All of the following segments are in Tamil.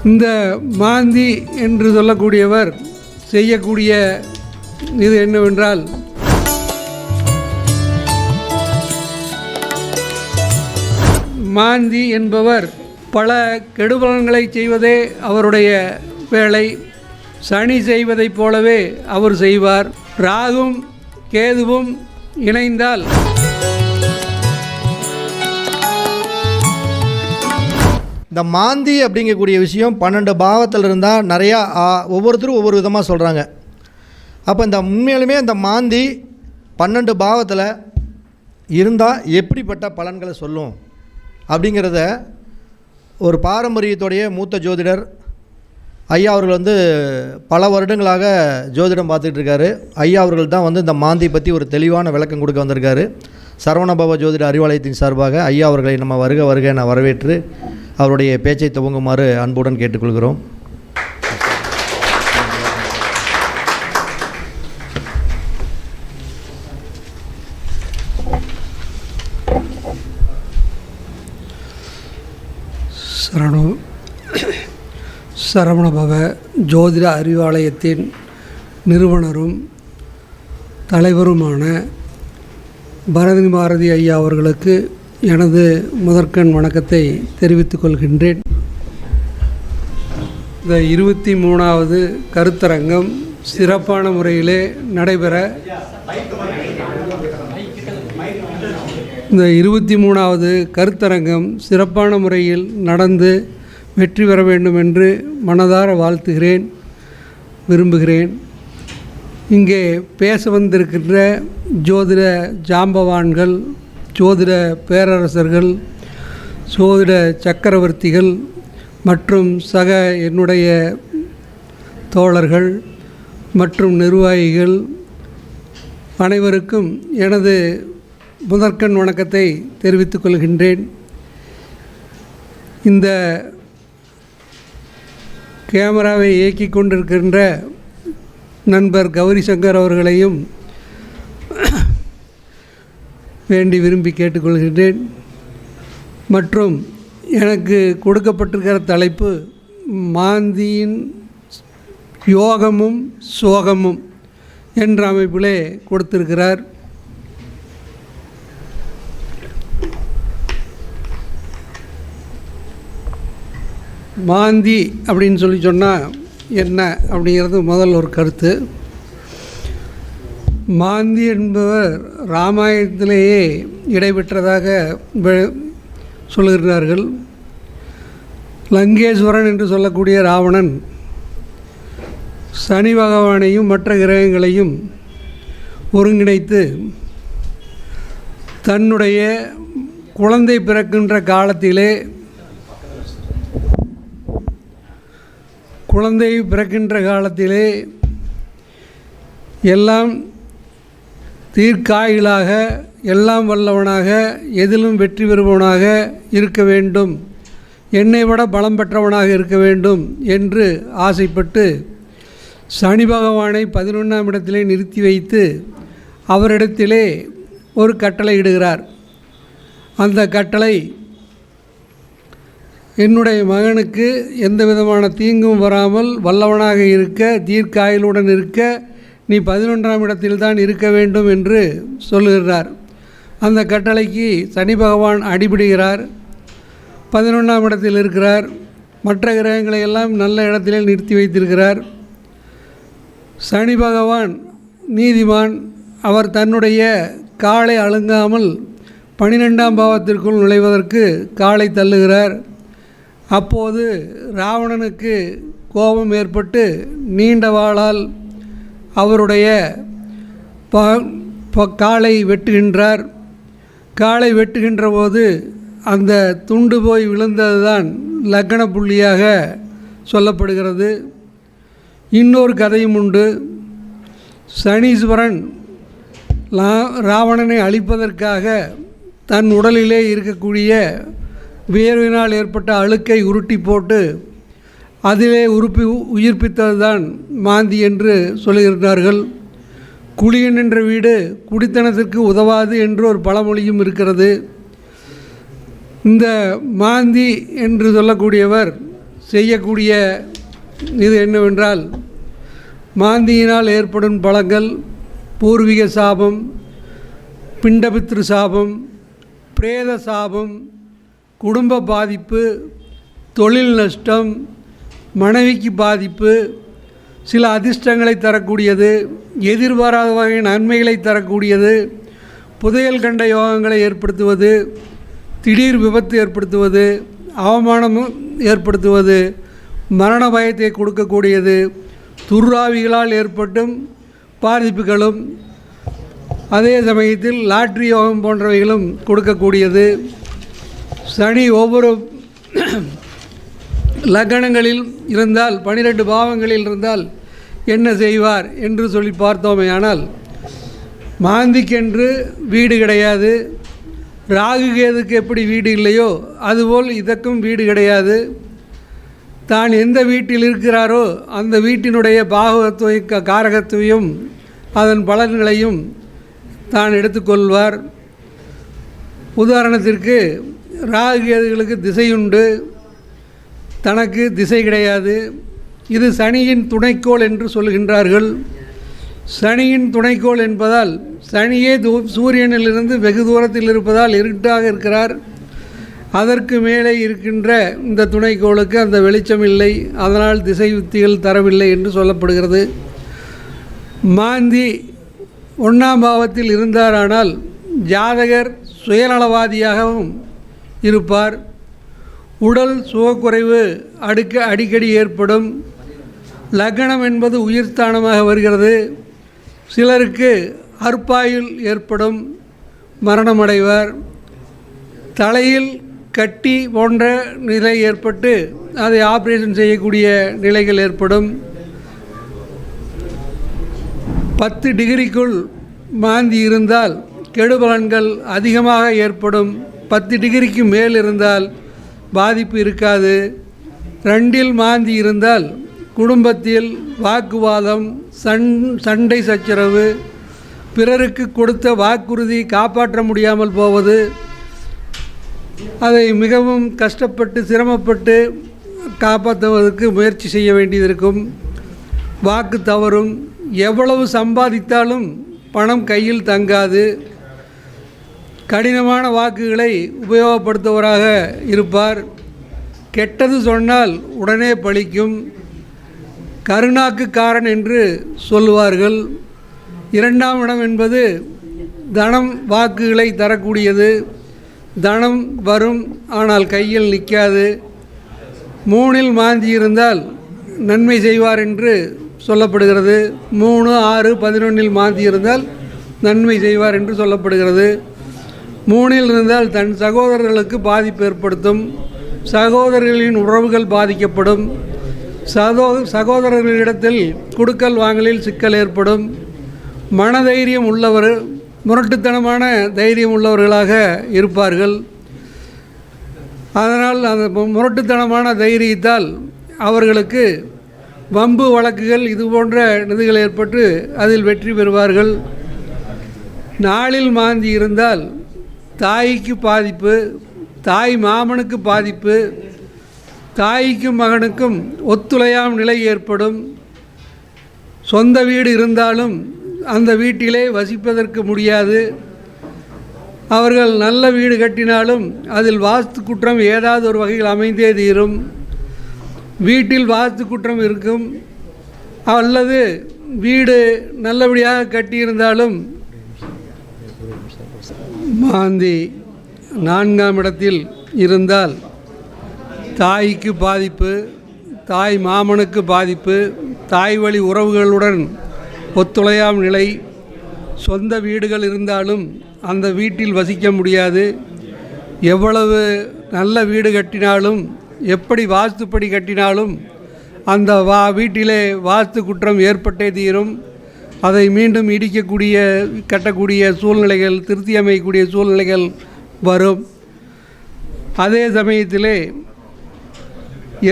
இந்த மாந்தி என்று சொல்லக்கூடியவர் செய்யக்கூடிய இது என்னவென்றால், மாந்தி என்பவர் பல கெடுபலன்களை செய்வதே அவருடைய வேலை. சனி செய்வதைப் போலவே அவர் செய்வார். ராகும் கேதுவும் இணைந்தால் இந்த மாந்தி அப்படிங்கக்கூடிய விஷயம் 12 பாவத்தில் இருந்தால் நிறையா ஒவ்வொருத்தரும் ஒவ்வொரு விதமாக சொல்கிறாங்க. அப்போ இந்த உண்மையிலுமே இந்த மாந்தி 12 பாவத்தில் இருந்தால் எப்படிப்பட்ட பலன்களை சொல்லும் அப்படிங்கிறத ஒரு பாரம்பரியத்துடைய மூத்த ஜோதிடர் ஐயா அவர்கள் பல வருடங்களாக ஜோதிடம் பார்த்துட்டு இருக்காரு. ஐயா அவர்கள் தான் இந்த மாந்தி பற்றி ஒரு தெளிவான விளக்கம் கொடுக்க வந்திருக்காரு. சரவணபவ ஜோதிட அறிவாலயத்தின் சார்பாக ஐயா அவர்களை நம்ம வருக என வரவேற்று அவருடைய பேச்சை துவங்குமாறு அன்புடன் கேட்டுக்கொள்கிறோம். சரவணபவ ஜோதிட அறிவாலயத்தின் நிறுவனரும் தலைவருமான பரதனி பாரதி ஐயா அவர்களுக்கு எனது முதற்கண் வணக்கத்தை தெரிவித்துக் கொள்கின்றேன். இந்த 23வது கருத்தரங்கம் சிறப்பான முறையிலே நடைபெற இந்த 23வது கருத்தரங்கம் சிறப்பான முறையில் நடந்து வெற்றி பெற வேண்டும் என்று மனதார வாழ்த்துகிறேன், விரும்புகிறேன். இங்கே பேச வந்திருக்கின்ற ஜோதிட ஜாம்பவான்கள், ஜோதிட பேரரசர்கள், ஜோதிட சக்கரவர்த்திகள் மற்றும் சக என்னுடைய தோழர்கள் மற்றும் நிர்வாகிகள் அனைவருக்கும் எனது முதற்கண் வணக்கத்தை தெரிவித்துக் கொள்கின்றேன். இந்த கேமராவை இயக்கி கொண்டிருக்கின்ற நண்பர் கௌரி சங்கர் அவர்களையும் வேண்டி விரும்பி கேட்டுக்கொள்கின்றேன். மற்றும் எனக்கு கொடுக்கப்பட்டிருக்கிற தலைப்பு மாந்தியின் யோகமும் சோகமும் என்ற அமைப்பிலே கொடுத்திருக்கிறார். மாந்தி அப்படின்னு சொன்னால் என்ன அப்படிங்கிறது முதல் ஒரு கருத்து. மாந்தி என்பவர் இராமாயணத்திலேயே இடைபெற்றதாக சொல்லுகிறார்கள். லங்கேஸ்வரன் என்று சொல்லக்கூடிய ராவணன் சனி பகவானையும் மற்ற கிரகங்களையும் ஒருங்கிணைத்து தன்னுடைய குழந்தை பிறக்கின்ற காலத்திலே எல்லாம் தீர்க்காயிலாக, எல்லாம் வல்லவனாக, எதிலும் வெற்றி பெறுபவனாக இருக்க வேண்டும், என்னை விட பலம் பெற்றவனாக இருக்க வேண்டும் என்று ஆசைப்பட்டு சனி பகவானை 11ஆம் இடத்திலே நிறுத்தி வைத்து அவரிடத்திலே ஒரு கட்டளை இடுகிறார். அந்த கட்டளை, என்னுடைய மகனுக்கு எந்த விதமான தீங்கும் வராமல் வல்லவனாக இருக்க, தீர்க்காயுளுடன் இருக்க நீ 11ஆம் இடத்தில் தான் இருக்க வேண்டும் என்று சொல்லுகிறார். அந்த கட்டளைக்கு சனி பகவான் அடிபடுகிறார். 11ஆம் இடத்தில் இருக்கிறார். மற்ற கிரகங்களை எல்லாம் நல்ல இடத்திலே நிறுத்தி வைத்திருக்கிறார். சனி பகவான் நீதிமான். அவர் தன்னுடைய காலை அழுங்காமல் 12ஆம் பாவத்திற்குள் நுழைவதற்கு காலை தள்ளுகிறார். அப்போது ராவணனுக்கு கோபம் ஏற்பட்டு நீண்ட வாளால் அவருடைய காலை வெட்டுகின்றார். காலை வெட்டுகின்ற போது அந்த துண்டு போய் விழுந்ததுதான் லக்ன புள்ளியாக சொல்லப்படுகிறது. இன்னொரு கதையும் உண்டு. சனீஸ்வரன் ராவணனை அழிப்பதற்காக தன் உடலிலே இருக்கக்கூடிய வியர்வினால் ஏற்பட்ட அழுக்கை உருட்டி போட்டு அதிலே உயிர்ப்பித்தது தான் மாந்தி என்று சொல்லுகிறார்கள். குளியன் என்ற வீடு குடித்தனத்திற்கு உதவாது என்று ஒரு பழமொழியும் இருக்கிறது. இந்த மாந்தி என்று சொல்லக்கூடியவர் செய்யக்கூடிய இது என்னவென்றால், மாந்தியினால் ஏற்படும் பலங்கள் பூர்வீக சாபம், பிண்டபித்ரு சாபம், பிரேத சாபம், குடும்ப பாதிப்பு, தொழில் நஷ்டம், மனைவிக்கு பாதிப்பு, சில அதிர்ஷ்டங்களை தரக்கூடியது, எதிர்பாராத வகை நன்மைகளை தரக்கூடியது, புதையல் கண்ட யோகங்களை ஏற்படுத்துவது, திடீர் விபத்து ஏற்படுத்துவது, அவமானமும் ஏற்படுத்துவது, மரண பயத்தை கொடுக்கக்கூடியது, துர்ராவிகளால் ஏற்பட்டும் பாதிப்புகளும், அதே சமயத்தில் லாட்ரி யோகம் போன்றவைகளும் கொடுக்கக்கூடியது. சனி ஒவ்வொரு லக்னங்களில் இருந்தால், 12 பாவங்களில் இருந்தால் என்ன செய்வார் என்று சொல்லி பார்த்தோமே. ஆனால் மாந்திக்கென்று வீடு கிடையாது. ராகு கேதுக்கு எப்படி வீடு இல்லையோ அதுபோல் இதற்கும் வீடு கிடையாது. தான் எந்த வீட்டில் இருக்கிறாரோ அந்த வீட்டினுடைய பாகவத்துவ காரகத்துவையும் அதன் பலன்களையும் தான் எடுத்துக்கொள்வார். உதாரணத்திற்கு ராகு கேதுகளுக்கு திசையுண்டு, தனக்கு திசை கிடையாது. இது சனியின் துணைக்கோள் என்று சொல்கின்றார்கள். சனியின் துணைக்கோள் என்பதால் சனியே சூரியனிலிருந்து வெகு தூரத்தில் இருப்பதால் இருட்டாக இருக்கிறார். அதற்கு மேலே இருக்கின்ற இந்த துணைக்கோளுக்கு அந்த வெளிச்சம் இல்லை, அதனால் திசை யுத்திகள் தரவில்லை என்று சொல்லப்படுகிறது. மாந்தி 1ஆம் பாவத்தில் இருந்தாரானால் ஜாதகர் சுயநலவாதியாகவும் இருப்பார். உடல் சுகக்குறைவு அடிக்கடி ஏற்படும். லக்னம் என்பது உயிர்ஸ்தானமாக வருகிறது. சிலருக்கு அற்பாயுள் ஏற்படும், மரணமடைவார். தலையில் கட்டி போன்ற நிலை ஏற்பட்டு அதை ஆப்ரேஷன் செய்யக்கூடிய நிலைகள் ஏற்படும். 10 டிகிரிக்குள் மாந்தி இருந்தால் கெடுபலன்கள் அதிகமாக ஏற்படும். 10 டிகிரிக்கு மேல் இருந்தால் பாதிப்பு இருக்காது. 2இல் மாந்தி இருந்தால் குடும்பத்தில் வாக்குவாதம், சண்டை சச்சரவு, பிறருக்கு கொடுத்த வாக்குறுதி காப்பாற்ற முடியாமல் போவது, அதை மிகவும் கஷ்டப்பட்டு சிரமப்பட்டு காப்பாற்றுவதற்கு முயற்சி செய்ய வேண்டியது இருக்கும். வாக்கு தவறும். எவ்வளவு சம்பாதித்தாலும் பணம் கையில் தங்காது. கடினமான வாக்குகளை உபயோகப்படுத்துவராக இருப்பார். கெட்டது சொன்னால் உடனே பலிக்கும். கருணாக்குக்காரன் என்று சொல்லுவார்கள். 2ஆம் இடம் என்பது தனம் வாக்குகளை தரக்கூடியது. தனம் வரும், ஆனால் கையில் நிற்காது. 3இல் மாந்தி இருந்தால் நன்மை செய்வார் என்று சொல்லப்படுகிறது. 3, 6, 11இல் மாந்தி இருந்தால் நன்மை செய்வார் என்று சொல்லப்படுகிறது. 3இல் இருந்தால் தன் சகோதரர்களுக்கு பாதிப்பு ஏற்படுத்தும். சகோதரர்களின் உறவுகள் பாதிக்கப்படும். சகோதரர்களிடத்தில் கொடுக்கல் வாங்கலில் சிக்கல் ஏற்படும். மனதைரியம் உள்ளவர், முரட்டுத்தனமான தைரியம் உள்ளவர்களாக இருப்பார்கள். அதனால் அந்த முரட்டுத்தனமான தைரியத்தால் அவர்களுக்கு வம்பு வழக்குகள் இது போன்ற நிதிகள் ஏற்பட்டு அதில் வெற்றி பெறுவார்கள். 4இல் மாந்தி இருந்தால் தாய்க்கு பாதிப்பு, தாய் மாமனுக்கு பாதிப்பு, தாய்க்கும் மகனுக்கும் ஒத்துழையாம் நிலை ஏற்படும். சொந்த வீடு இருந்தாலும் அந்த வீட்டிலே வசிப்பதற்கு முடியாது. அவர்கள் நல்ல வீடு கட்டினாலும் அதில் வாஸ்து குற்றம் ஏதாவது ஒரு வகையில் அமைந்தே தீரும். வீட்டில் வாஸ்து குற்றம் இருக்கும். அல்லது வீடு நல்லபடியாக கட்டியிருந்தாலும் மாந்தி 4ஆம் இடத்தில் இருந்தால் தாய்க்கு பாதிப்பு, தாய் மாமனுக்கு பாதிப்பு, தாய் வழி உறவுகளுடன் ஒத்துழையாம் நிலை. சொந்த வீடுகள் இருந்தாலும் அந்த வீட்டில் வசிக்க முடியாது. எவ்வளவு நல்ல வீடு கட்டினாலும், எப்படி வாஸ்துப்படி கட்டினாலும் அந்த வீட்டிலே வாஸ்து குற்றம் ஏற்பட்டே தீரும். அதை மீண்டும் கட்டக்கூடிய சூழ்நிலைகள், திருத்தி அமைக்கக்கூடிய சூழ்நிலைகள் வரும். அதே சமயத்திலே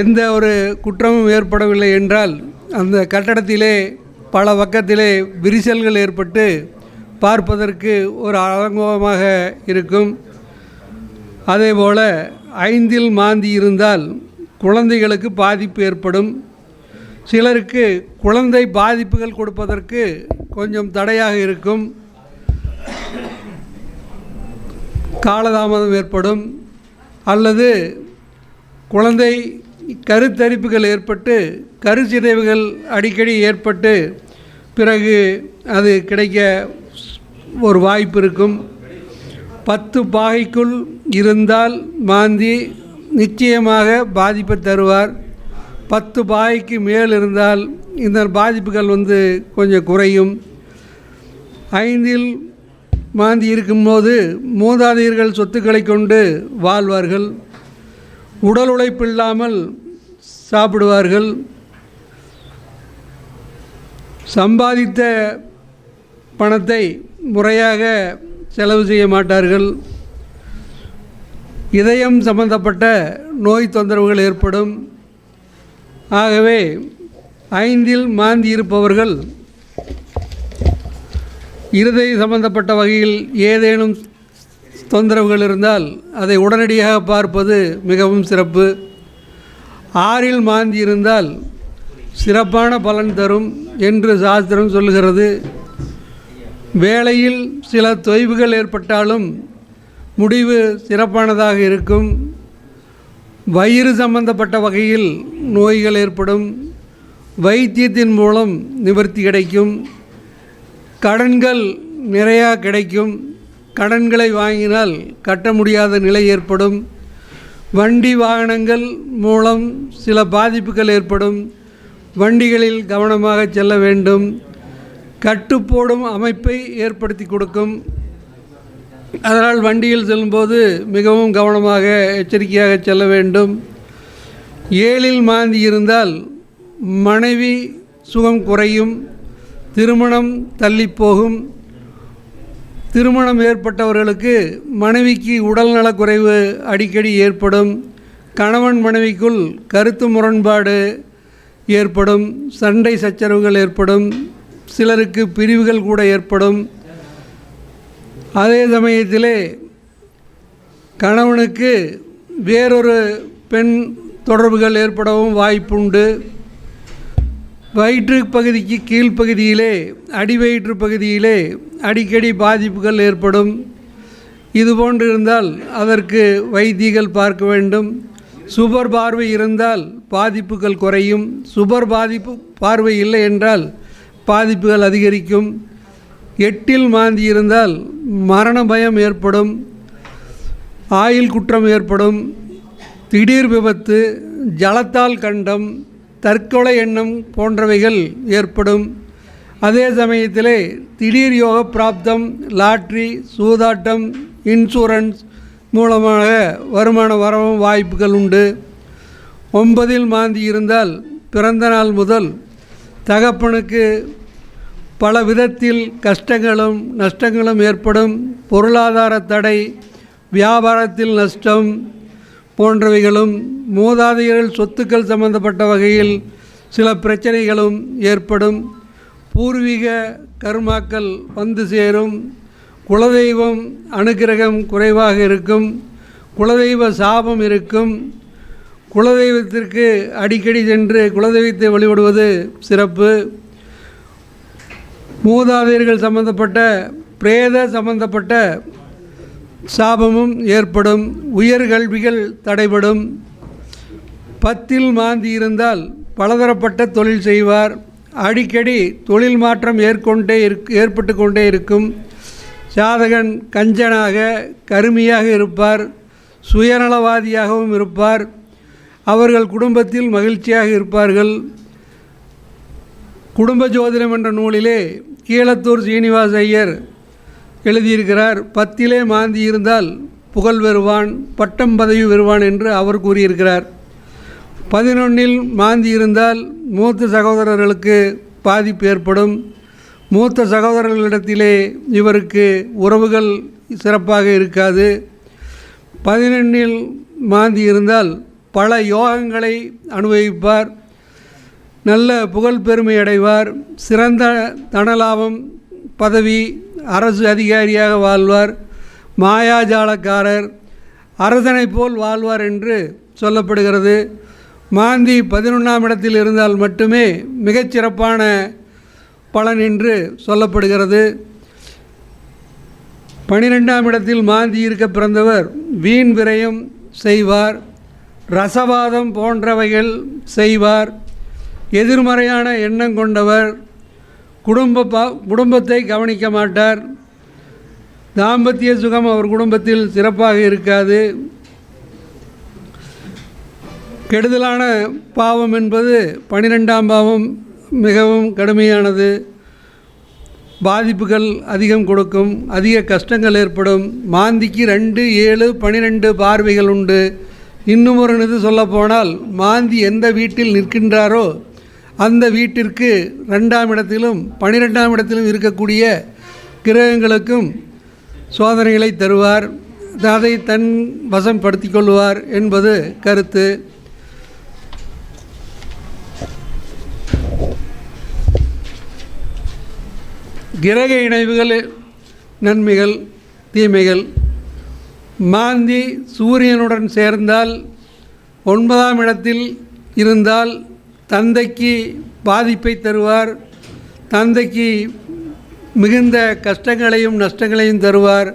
எந்த ஒரு குற்றமும் ஏற்படவில்லை என்றால் அந்த கட்டடத்திலே பல பக்கத்திலே விரிசல்கள் ஏற்பட்டு பார்ப்பதற்கு ஒரு அலங்கோலமாக இருக்கும். அதேபோல் 5இல் மாந்தி இருந்தால் குழந்தைகளுக்கு பாதிப்பு ஏற்படும். சிலருக்கு குழந்தை பாதிப்புகள் கொடுப்பதற்கு கொஞ்சம் தடையாக இருக்கும். காலதாமதம் ஏற்படும். அல்லது குழந்தை கருத்தரிப்புகள் ஏற்பட்டு கருச்சிதைவுகள் அடிக்கடி ஏற்பட்டு பிறகு அது கிடைக்க ஒரு வாய்ப்பு இருக்கும். 10 பாகைக்குள் இருந்தால் மாந்தி நிச்சயமாக பாதிப்பை தருவார். 10 பாகைக்கு மேல் இருந்தால் இந்த பாதிப்புகள் கொஞ்சம் குறையும். 5இல் மாந்தி இருக்கும்போது மூதாதையர்கள் சொத்துக்களை கொண்டு வாழ்வார்கள். உடல் உழைப்பில்லாமல் சாப்பிடுவார்கள். சம்பாதித்த பணத்தை முறையாக செலவு செய்ய மாட்டார்கள். இதயம் சம்பந்தப்பட்ட நோய் தொந்தரவுகள் ஏற்படும். ஆகவே 5இல் மாந்தி இருப்பவர்கள் இருதய சம்பந்தப்பட்ட வகையில் ஏதேனும் தொந்தரவுகள் இருந்தால் அதை உடனடியாக பார்ப்பது மிகவும் சிறப்பு. 6இல் மாந்தி இருந்தால் சிறப்பான பலன் தரும் என்று சாஸ்திரம் சொல்லுகிறது. வேளையில் சில தொய்வுகள் ஏற்பட்டாலும் முடிவு சிறப்பானதாக இருக்கும். வயிறு சம்பந்தப்பட்ட வகையில் நோய்கள் ஏற்படும். வைத்தியத்தின் மூலம் நிவர்த்தி கிடைக்கும். கடன்கள் நிறையா கிடைக்கும். கடன்களை வாங்கினால் கட்ட முடியாத நிலை ஏற்படும். வண்டி வாகனங்கள் மூலம் சில பாதிப்புகள் ஏற்படும். வண்டிகளில் கவனமாக செல்ல வேண்டும். கட்டுப்போடும் அமைப்பை ஏற்படுத்தி கொடுக்கும். அதனால் வண்டியில் செல்லும்போது மிகவும் கவனமாக எச்சரிக்கையாக செல்ல வேண்டும். 7இல் மாந்தி இருந்தால் மனைவி சுகம் குறையும். திருமணம் தள்ளிப்போகும். திருமணம் ஏற்பட்டவர்களுக்கு மனைவிக்கு உடல்நலக்குறைவு அடிக்கடி ஏற்படும். கணவன் மனைவிக்குள் கருத்து முரண்பாடு ஏற்படும். சண்டை சச்சரவுகள் ஏற்படும். சிலருக்கு பிரிவுகள் கூட ஏற்படும். அதே சமயத்திலே கணவனுக்கு வேறொரு பெண் தொடர்புகள் ஏற்படவும் வாய்ப்புண்டு. வயிற்று பகுதிக்கு கீழ்ப்பகுதியிலே அடிவயிற்று பகுதியிலே அடிக்கடி பாதிப்புகள் ஏற்படும். இதுபோன்று இருந்தால் அதற்கு வைத்தியர்கள் பார்க்க வேண்டும். சுபர் பார்வை இருந்தால் பாதிப்புகள் குறையும். சுபர் பார்வை இல்லை என்றால் பாதிப்புகள் அதிகரிக்கும். 8இல் மாந்தி இருந்தால் மரண பயம் ஏற்படும். ஆயுள் குற்றம் ஏற்படும். திடீர் விபத்து, ஜலத்தால் கண்டம், தற்கொலை எண்ணம் போன்றவைகள் ஏற்படும். அதே சமயத்திலே திடீர் யோக பிராப்தம், லாட்ரி, சூதாட்டம், இன்சூரன்ஸ் மூலமாக வருமான வரவும் வாய்ப்புகள் உண்டு. 9இல் மாந்தி இருந்தால் பிறந்த நாள் முதல் தகப்பனுக்கு பல விதத்தில் கஷ்டங்களும் நஷ்டங்களும் ஏற்படும். பொருளாதார தடை, வியாபாரத்தில் நஷ்டம் போன்றவைகளும், மூதாதையர்கள் சொத்துக்கள் சம்பந்தப்பட்ட வகையில் சில பிரச்சனைகளும் ஏற்படும். பூர்வீக கர்மாக்கள் வந்து சேரும். குலதெய்வம் அனுக்கிரகம் குறைவாக இருக்கும். குலதெய்வ சாபம் இருக்கும். குலதெய்வத்திற்கு அடிக்கடி சென்று குலதெய்வத்தை வழிபடுவது சிறப்பு. மூதாதையர்கள் சம்பந்தப்பட்ட பிரேத சம்பந்தப்பட்ட சாபமும் ஏற்படும். உயர்கல்விகள் தடைபடும். 10இல் மாந்தி இருந்தால் பலதரப்பட்ட தொழில் செய்வார். அடிக்கடி தொழில் மாற்றம் ஏற்பட்டு கொண்டே இருக்கும். ஜாதகன் கஞ்சனாக கருமியாக இருப்பார். சுயநலவாதியாகவும் இருப்பார். அவர்கள் குடும்பத்தில் மகிழ்ச்சியாக இருப்பார்கள். குடும்ப ஜோதிடம் என்ற நூலிலே கீழத்தூர் சீனிவாச ஐயர் எழுதியிருக்கிறார். 10இலே மாந்தி இருந்தால் புகழ் பெறுவான், பட்டம் பதவி பெறுவான் என்று அவர் கூறியிருக்கிறார். 11இல் மாந்தி இருந்தால் மூத்த சகோதரர்களுக்கு பாதிப்பு ஏற்படும். மூத்த சகோதரர்களிடத்திலே இவருக்கு உறவுகள் சிறப்பாக இருக்காது. 11இல் மாந்தி இருந்தால் பல யோகங்களை அனுபவிப்பார். நல்ல புகழ் பெருமை அடைவார். சிறந்த தனலாபம், பதவி, அரசு அதிகாரியாக வாழ்வார். மாயாஜாலக்காரர், அரசனை போல் வாழ்வார் என்று சொல்லப்படுகிறது. மாந்தி 11ஆம் இடத்தில் இருந்தால் மட்டுமே மிகச்சிறப்பான பலன் என்று சொல்லப்படுகிறது. 12ஆம் இடத்தில் மாந்தி இருக்க பிறந்தவர் வீண் விரயம் செய்வார், ரசவாதம் போன்றவைகள் செய்வார், எதிர்மறையான எண்ணம் கொண்டவர், குடும்பத்தை கவனிக்க மாட்டார், தாம்பத்திய சுகம் அவர் குடும்பத்தில் சிறப்பாக இருக்காது. கெடுதலான பாவம் என்பது 12ஆம் பாவம் மிகவும் கடுமையானது. பாதிப்புகள் அதிகம் கொடுக்கும், அதிக கஷ்டங்கள் ஏற்படும். மாந்திக்கு 2, 7, 12 பார்வைகள் உண்டு. இன்னும் ஒரு இது சொல்லப்போனால் மாந்தி எந்த வீட்டில் நிற்கின்றாரோ அந்த வீட்டிற்கு 2ஆம் இடத்திலும் 12ஆம் இடத்திலும் இருக்கக்கூடிய கிரகங்களுக்கும் சோதனைகளை தருவார், அதை தன் வசப்படுத்தி கொள்வார் என்பது கருத்து. கிரக இணைவுகள் நன்மைகள் தீமைகள். மாந்தி சூரியனுடன் சேர்ந்தால் 9ஆம் இடத்தில் இருந்தால் தந்தைக்கு பாதிப்பை தருவார், தந்தைக்கு மிகுந்த கஷ்டங்களையும் நஷ்டங்களையும் தருவார்.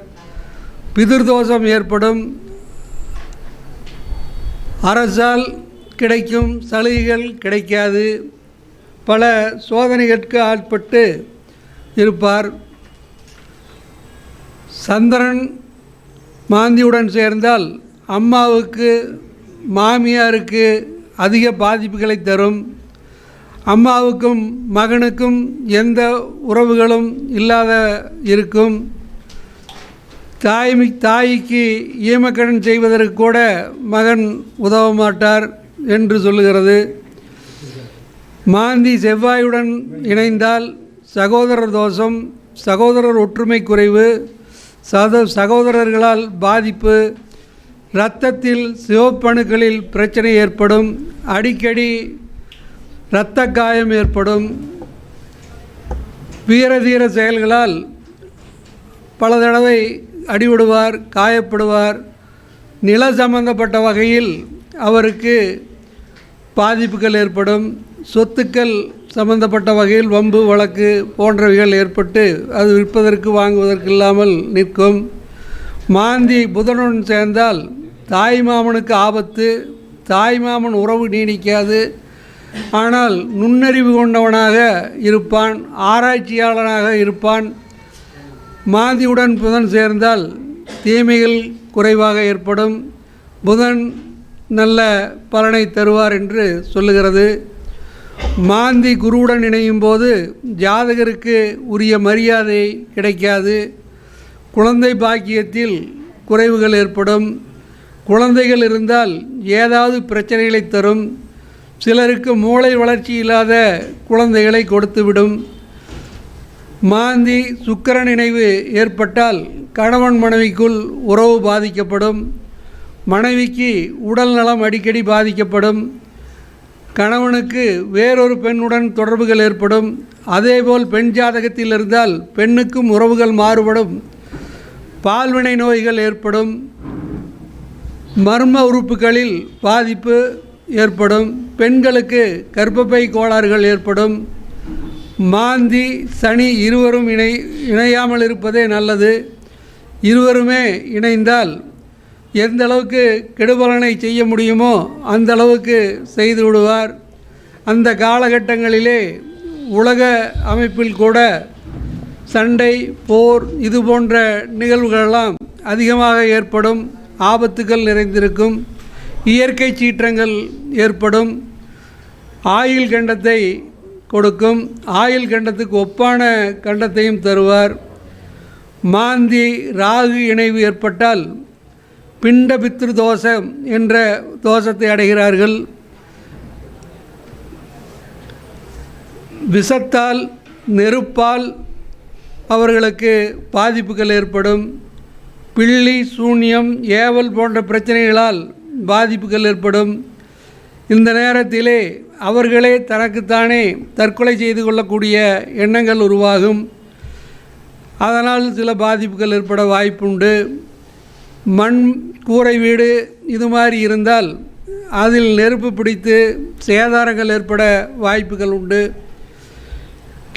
பிதிர்தோஷம் ஏற்படும், அரசால் கிடைக்கும் சலுகைகள் கிடைக்காது, பல சோதனைகளுக்கு ஆட்பட்டு இருப்பார். சந்திரன் மாந்தியுடன் சேர்ந்தால் அம்மாவுக்கு மாமியாருக்கு அதிக பாதிப்புகளை தரும். அம்மாவுக்கும் மகனுக்கும் எந்த உறவுகளும் இல்லாத இருக்கும். தாய்க்கு ஈமக்கடன் செய்வதற்கு கூட மகன் உதவ மாட்டார் என்று சொல்லுகிறது. மாந்தி செவ்வாயுடன் இணைந்தால் சகோதரர் தோஷம், சகோதரர் ஒற்றுமை குறைவு, சகோதரர்களால் பாதிப்பு, இரத்தத்தில் சிவப்பணுக்களில் பிரச்சனை ஏற்படும், அடிக்கடி இரத்த காயம் ஏற்படும், வீரதீர செயல்களால் பல தடவை அடிபடுவார், காயப்படுவார். நில சம்பந்தப்பட்ட வகையில் அவருக்கு பாதிப்புகள் ஏற்படும், சொத்துக்கள் சம்பந்தப்பட்ட வகையில் வம்பு வழக்கு போன்றவைகள் ஏற்பட்டு அது விற்பதற்கு வாங்குவதற்கு இல்லாமல் நிற்கும். மாந்தி புதனுடன் சேர்ந்தால் தாய்மாமனுக்கு ஆபத்து, தாய்மாமன் உறவு நீடிக்காது. ஆனால் நுண்ணறிவு கொண்டவனாக இருப்பான், ஆராய்ச்சியாளனாக இருப்பான். மாந்தியுடன் புதன் சேர்ந்தால் தீமைகள் குறைவாக ஏற்படும். புதன் நல்ல பலனை தருவார் என்று சொல்லுகிறது. மாந்தி குருவுடன் இணையும் போது ஜாதகருக்கு உரிய மரியாதை கிடைக்காது, குழந்தை பாக்கியத்தில் குறைவுகள் ஏற்படும். குழந்தைகள் இருந்தால் ஏதாவது பிரச்சனைகளை தரும். சிலருக்கு மூளை வளர்ச்சி இல்லாத குழந்தைகளை கொடுத்துவிடும். மாந்தி சுக்கிரன் இணைவு ஏற்பட்டால் கணவன் மனைவிக்குள் உறவு பாதிக்கப்படும். மனைவிக்கு உடல் நலம் அடிக்கடி பாதிக்கப்படும். கணவனுக்கு வேறொரு பெண்ணுடன் தொடர்புகள் ஏற்படும். அதேபோல் பெண் ஜாதகத்தில் இருந்தால் பெண்ணுக்கும் உறவுகள் மாறுபடும். பால்வினை நோய்கள் ஏற்படும். மர்ம உறுப்புகளில் பாதிப்பு ஏற்படும். பெண்களுக்கு கர்ப்பப்பை கோளாறுகள் ஏற்படும். மாந்தி சனி இருவரும் இணையாமல் இருப்பதே நல்லது. இருவருமே இணைந்தால் எந்த அளவுக்கு கெடுபலனை செய்ய முடியுமோ அந்த அளவுக்கு செய்து விடுவார். அந்த காலகட்டங்களிலே உலக அமைப்பில் கூட சண்டை, போர் இது போன்ற நிகழ்வுகளெல்லாம் அதிகமாக ஏற்படும். ஆபத்துகள் நிறைந்திருக்கும். இயற்கை சீற்றங்கள் ஏற்படும். ஆயுள் கண்டத்தை கொடுக்கும். ஆயுள் கண்டத்துக்கு ஒப்பான கண்டத்தையும் தருவார். மாந்தி ராகு இணைவு ஏற்பட்டால் பிண்ட பித்ரு தோஷம் என்ற தோஷத்தை அடைகிறார்கள். விஷத்தால் நெருப்பால் அவர்களுக்கு பாதிப்புகள் ஏற்படும். பில்லி சூன்யம் ஏவல் போன்ற பிரச்சனைகளால் பாதிப்புகள் ஏற்படும். இந்த நேரத்திலே அவர்களே தனக்குத்தானே தற்கொலை செய்து கொள்ளக்கூடிய எண்ணங்கள் உருவாகும். அதனால் சில பாதிப்புகள் ஏற்பட வாய்ப்புண்டு. மண் கூரை வீடு இது மாதிரி இருந்தால் அதில் நெருப்பு பிடித்து சேதாரங்கள் ஏற்பட வாய்ப்புகள் உண்டு.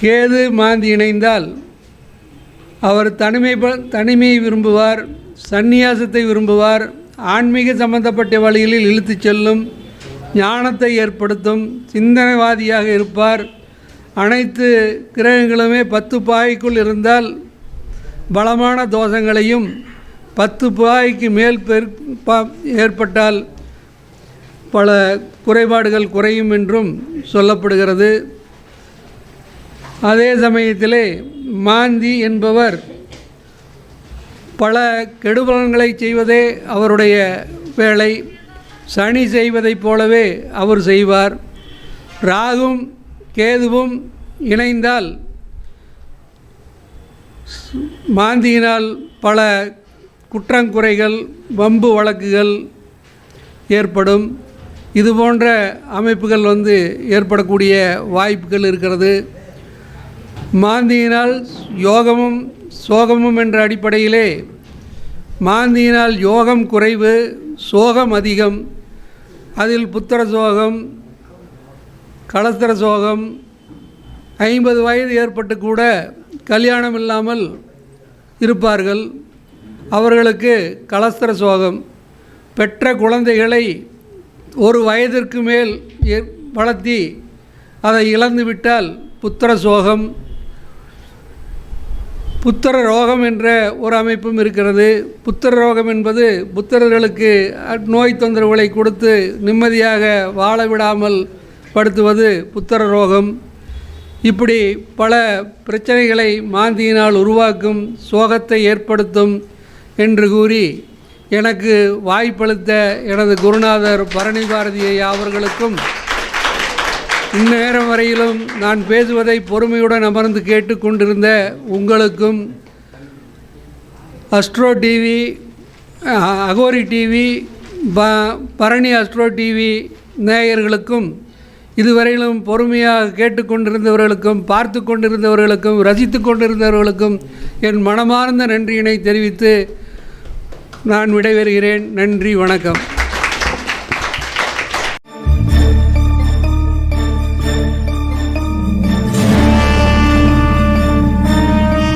கேது மாந்தி இணைந்தால் அவர் தனிமையை விரும்புவார், சந்நியாசத்தை விரும்புவார், ஆன்மீக சம்பந்தப்பட்ட வழிகளில் இழுத்து செல்லும், ஞானத்தை ஏற்படுத்தும், சிந்தனைவாதியாக இருப்பார். அனைத்து கிரகங்களுமே 10 பாகைக்குள் இருந்தால் பலமான தோஷங்களையும் 10 பாகைக்கு மேல் ஏற்பட்டால் பல குறைபாடுகள் குறையும் என்றும் சொல்லப்படுகிறது. அதே சமயத்திலே மாந்தி என்பவர் பல கெடுபலன்களை செய்வதே அவருடைய வேலை. சனி செய்வதைப் போலவே அவர் செய்வார். ராகும் கேதுவும் இணைந்தால் மாந்தியினால் பல குற்றங்குறைகள், வம்பு வழக்குகள் ஏற்படும். இது போன்ற அமைப்புகள் ஏற்படக்கூடிய வாய்ப்புகள் இருக்கிறது. மாந்தியினால் யோகமும் சோகமும் என்ற அடிப்படையிலே மாந்தியினால் யோகம் குறைவு, சோகம் அதிகம். அதில் புத்திர சோகம், கலஸ்தர சோகம், 50 வயது ஏற்பட்டு கூட கல்யாணம் இல்லாமல் இருப்பார்கள். அவர்களுக்கு கலஸ்தர சோகம். பெற்ற குழந்தைகளை 1 வயதிற்கு மேல் வளர்த்தி அதை இழந்துவிட்டால் புத்திர சோகம். புத்திர ரோகம் என்ற ஒரு அமைப்பும் இருக்கிறது. புத்திர ரோகம் என்பது புத்திரர்களுக்கு நோய் தொந்தரவுகளை கொடுத்து நிம்மதியாக வாழ விடாமல் படுத்துவது புத்திர ரோகம். இப்படி பல பிரச்சனைகளை மாந்தியினால் உருவாக்கும், சோகத்தை ஏற்படுத்தும் என்று கூறி எனக்கு வாய்ப்பளித்த எனது குருநாதர் பரணி பாரதி ஐயா அவர்களுக்கும், இந்நேரம் வரையிலும் நான் பேசுவதை பொறுமையுடன் அமர்ந்து கேட்டுக்கொண்டிருந்த உங்களுக்கும், astro TV, Aghori TV, Bharani astro TV நேயர்களுக்கும், இதுவரையிலும் பொறுமையாக கேட்டுக்கொண்டிருந்தவர்களுக்கும், பார்த்து கொண்டிருந்தவர்களுக்கும், ரசித்து கொண்டிருந்தவர்களுக்கும் என் மனமார்ந்த நன்றியினை தெரிவித்து நான் விடைபெறுகிறேன். நன்றி, வணக்கம்.